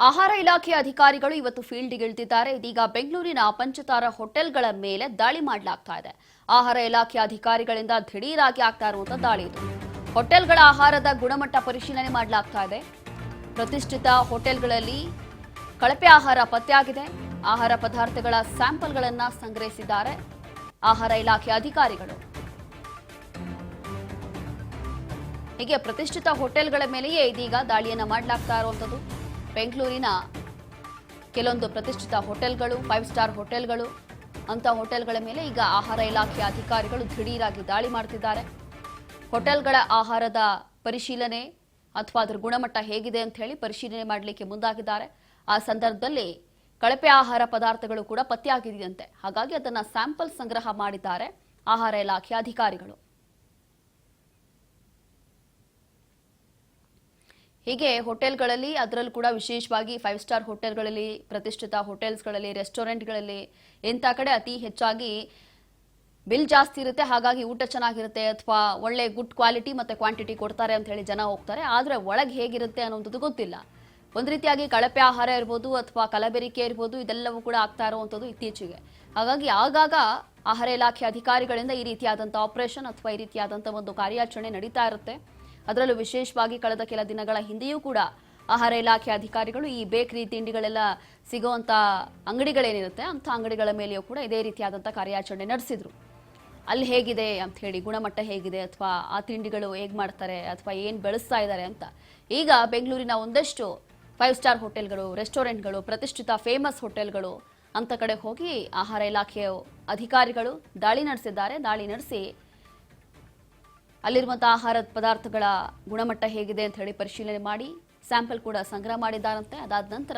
ಆಹಾರ ಇಲಾಖೆ ಅಧಿಕಾರಿಗಳು ಇವತ್ತು ಫೀಲ್ಡ್ಗೆ ಇಳಿದಿದ್ದಾರೆ. ಇದೀಗ ಬೆಂಗಳೂರಿನ ಪಂಚತಾರ ಹೋಟೆಲ್ಗಳ ಮೇಲೆ ದಾಳಿ ಮಾಡಲಾಗ್ತಾ ಇದೆ. ಆಹಾರ ಇಲಾಖೆ ಅಧಿಕಾರಿಗಳಿಂದ ದಿಢೀರಾಗಿ ಆಗ್ತಾ ಇರುವಂತಹ ದಾಳಿ ಇದು. ಹೋಟೆಲ್ಗಳ ಆಹಾರದ ಗುಣಮಟ್ಟ ಪರಿಶೀಲನೆ ಮಾಡಲಾಗ್ತಾ ಇದೆ. ಪ್ರತಿಷ್ಠಿತ ಹೋಟೆಲ್ಗಳಲ್ಲಿ ಕಳಪೆ ಆಹಾರ ಪತ್ತೆಯಾಗಿದೆ. ಆಹಾರ ಪದಾರ್ಥಗಳ ಸ್ಯಾಂಪಲ್ಗಳನ್ನು ಸಂಗ್ರಹಿಸಿದ್ದಾರೆ ಆಹಾರ ಇಲಾಖೆ ಅಧಿಕಾರಿಗಳು. ಹೀಗೆ ಪ್ರತಿಷ್ಠಿತ ಹೋಟೆಲ್ಗಳ ಮೇಲೆಯೇ ಇದೀಗ ದಾಳಿಯನ್ನ ಮಾಡಲಾಗ್ತಾ ಇರುವಂತದ್ದು. ಬೆಂಗಳೂರಿನ ಕೆಲವೊಂದು ಪ್ರತಿಷ್ಠಿತ ಹೋಟೆಲ್ಗಳು, 5 ಸ್ಟಾರ್ ಹೋಟೆಲ್ಗಳು ಅಂತ ಹೋಟೆಲ್ಗಳ ಮೇಲೆ ಈಗ ಆಹಾರ ಇಲಾಖೆ ಅಧಿಕಾರಿಗಳು ದಿಢೀರಾಗಿ ದಾಳಿ ಮಾಡ್ತಿದ್ದಾರೆ. ಹೋಟೆಲ್ಗಳ ಆಹಾರದ ಪರಿಶೀಲನೆ ಅಥವಾ ಅದರ ಗುಣಮಟ್ಟ ಹೇಗಿದೆ ಅಂತ ಹೇಳಿ ಪರಿಶೀಲನೆ ಮಾಡಲಿಕ್ಕೆ ಮುಂದಾಗಿದ್ದಾರೆ. ಆ ಸಂದರ್ಭದಲ್ಲಿ ಕಳಪೆ ಆಹಾರ ಪದಾರ್ಥಗಳು ಕೂಡ ಪತ್ತೆಯಾಗಿದೆಯಂತೆ. ಹಾಗಾಗಿ ಅದನ್ನ ಸ್ಯಾಂಪಲ್ ಸಂಗ್ರಹ ಮಾಡಿದ್ದಾರೆ ಆಹಾರ ಇಲಾಖೆ ಅಧಿಕಾರಿಗಳು. ಹೀಗೆ ಹೋಟೆಲ್ಗಳಲ್ಲಿ, ಅದರಲ್ಲೂ ಕೂಡ ವಿಶೇಷವಾಗಿ 5 ಸ್ಟಾರ್ ಹೋಟೆಲ್ಗಳಲ್ಲಿ, ಪ್ರತಿಷ್ಠಿತ ಹೋಟೆಲ್ಸ್ಗಳಲ್ಲಿ, ರೆಸ್ಟೋರೆಂಟ್ಗಳಲ್ಲಿ ಇಂಥ ಕಡೆ ಅತಿ ಹೆಚ್ಚಾಗಿ ಬಿಲ್ ಜಾಸ್ತಿ ಇರುತ್ತೆ. ಹಾಗಾಗಿ ಊಟ ಚೆನ್ನಾಗಿರುತ್ತೆ ಅಥವಾ ಒಳ್ಳೆ ಗುಡ್ ಕ್ವಾಲಿಟಿ ಮತ್ತೆ ಕ್ವಾಂಟಿಟಿ ಕೊಡ್ತಾರೆ ಅಂತ ಹೇಳಿ ಜನ ಹೋಗ್ತಾರೆ. ಆದರೆ ಒಳಗೆ ಹೇಗಿರುತ್ತೆ ಅನ್ನೋದು ಗೊತ್ತಿಲ್ಲ. ಒಂದು ರೀತಿಯಾಗಿ ಕಳಪೆ ಆಹಾರ ಇರ್ಬೋದು ಅಥವಾ ಕಲಬೆರಿಕೆ ಇರ್ಬೋದು, ಇದೆಲ್ಲವೂ ಕೂಡ ಆಗ್ತಾ ಇರುವಂಥದ್ದು ಇತ್ತೀಚೆಗೆ. ಹಾಗಾಗಿ ಆಗಾಗ ಆಹಾರ ಇಲಾಖೆ ಅಧಿಕಾರಿಗಳಿಂದ ಈ ರೀತಿಯಾದಂಥ ಆಪರೇಷನ್ ಅಥವಾ ಈ ರೀತಿಯಾದಂಥ ಒಂದು ಕಾರ್ಯಾಚರಣೆ ನಡೀತಾ ಇರುತ್ತೆ. ಅದರಲ್ಲೂ ವಿಶೇಷವಾಗಿ ಕಳೆದ ಕೆಲ ದಿನಗಳ ಹಿಂದೆಯೂ ಕೂಡ ಆಹಾರ ಇಲಾಖೆ ಅಧಿಕಾರಿಗಳು ಈ ಬೇಕರಿ ತಿಂಡಿಗಳೆಲ್ಲ ಸಿಗುವಂಥ ಅಂಗಡಿಗಳೇನಿರುತ್ತೆ ಅಂಥ ಅಂಗಡಿಗಳ ಮೇಲೆಯೂ ಕೂಡ ಇದೇ ರೀತಿಯಾದಂಥ ಕಾರ್ಯಾಚರಣೆ ನಡೆಸಿದ್ರು. ಅಲ್ಲಿ ಹೇಗಿದೆ ಅಂತ ಹೇಳಿ, ಗುಣಮಟ್ಟ ಹೇಗಿದೆ ಅಥವಾ ಆ ತಿಂಡಿಗಳು ಹೇಗೆ ಮಾಡ್ತಾರೆ ಅಥವಾ ಏನು ಬೆಳೆಸ್ತಾ ಇದ್ದಾರೆ ಅಂತ. ಈಗ ಬೆಂಗಳೂರಿನ ಒಂದಷ್ಟು 5 ಸ್ಟಾರ್ ಹೋಟೆಲ್ಗಳು, ರೆಸ್ಟೋರೆಂಟ್ಗಳು, ಪ್ರತಿಷ್ಠಿತ ಫೇಮಸ್ ಹೋಟೆಲ್ಗಳು ಅಂತ ಕಡೆ ಹೋಗಿ ಆಹಾರ ಇಲಾಖೆಯ ಅಧಿಕಾರಿಗಳು ದಾಳಿ ನಡೆಸಿದ್ದಾರೆ. ದಾಳಿ ನಡೆಸಿ ಅಲ್ಲಿರುವಂತಹ ಆಹಾರ ಪದಾರ್ಥಗಳ ಗುಣಮಟ್ಟ ಹೇಗಿದೆ ಅಂತ ಹೇಳಿ ಪರಿಶೀಲನೆ ಮಾಡಿ ಸ್ಯಾಂಪಲ್ ಕೂಡ ಸಂಗ್ರಹ ಮಾಡಿದ್ದಾರಂತೆ. ಅದಾದ ನಂತರ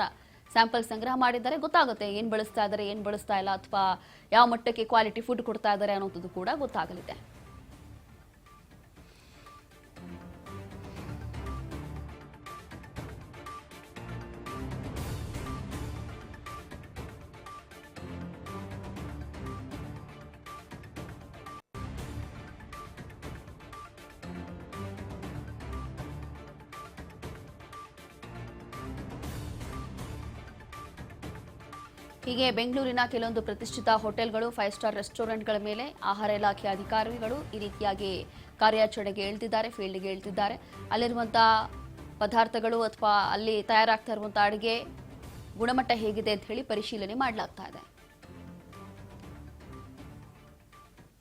ಸ್ಯಾಂಪಲ್ ಸಂಗ್ರಹ ಮಾಡಿದ್ದಾರೆ, ಗೊತ್ತಾಗುತ್ತೆ ಏನು ಬಳಸ್ತಾ ಇದ್ದಾರೆ, ಏನು ಬಳಸ್ತಾ ಇಲ್ಲ, ಅಥವಾ ಯಾವ ಮಟ್ಟಕ್ಕೆ ಕ್ವಾಲಿಟಿ ಫುಡ್ ಕೊಡ್ತಾ ಇದ್ದಾರೆ ಅನ್ನೋದು ಕೂಡ ಗೊತ್ತಾಗಲಿದೆ. ಹೀಗೆ ಬೆಂಗಳೂರಿನ ಕೆಲವೊಂದು ಪ್ರತಿಷ್ಠಿತ ಹೋಟೆಲ್ಗಳು, 5 ಸ್ಟಾರ್ ರೆಸ್ಟೋರೆಂಟ್ಗಳ ಮೇಲೆ ಆಹಾರ ಇಲಾಖೆ ಅಧಿಕಾರಿಗಳು ಈ ರೀತಿಯಾಗಿ ಕಾರ್ಯಾಚರಣೆಗೆ ಇಳಿದಿದ್ದಾರೆ, ಫೀಲ್ಡ್ಗೆ ಇಳಿದಿದ್ದಾರೆ. ಅಲ್ಲಿರುವಂತಹ ಪದಾರ್ಥಗಳು ಅಥವಾ ಅಲ್ಲಿ ತಯಾರಾಗ್ತಾ ಇರುವಂತಹ ಅಡುಗೆ ಗುಣಮಟ್ಟ ಹೇಗಿದೆ ಅಂತ ಹೇಳಿ ಪರಿಶೀಲನೆ ಮಾಡಲಾಗ್ತಾ ಇದೆ.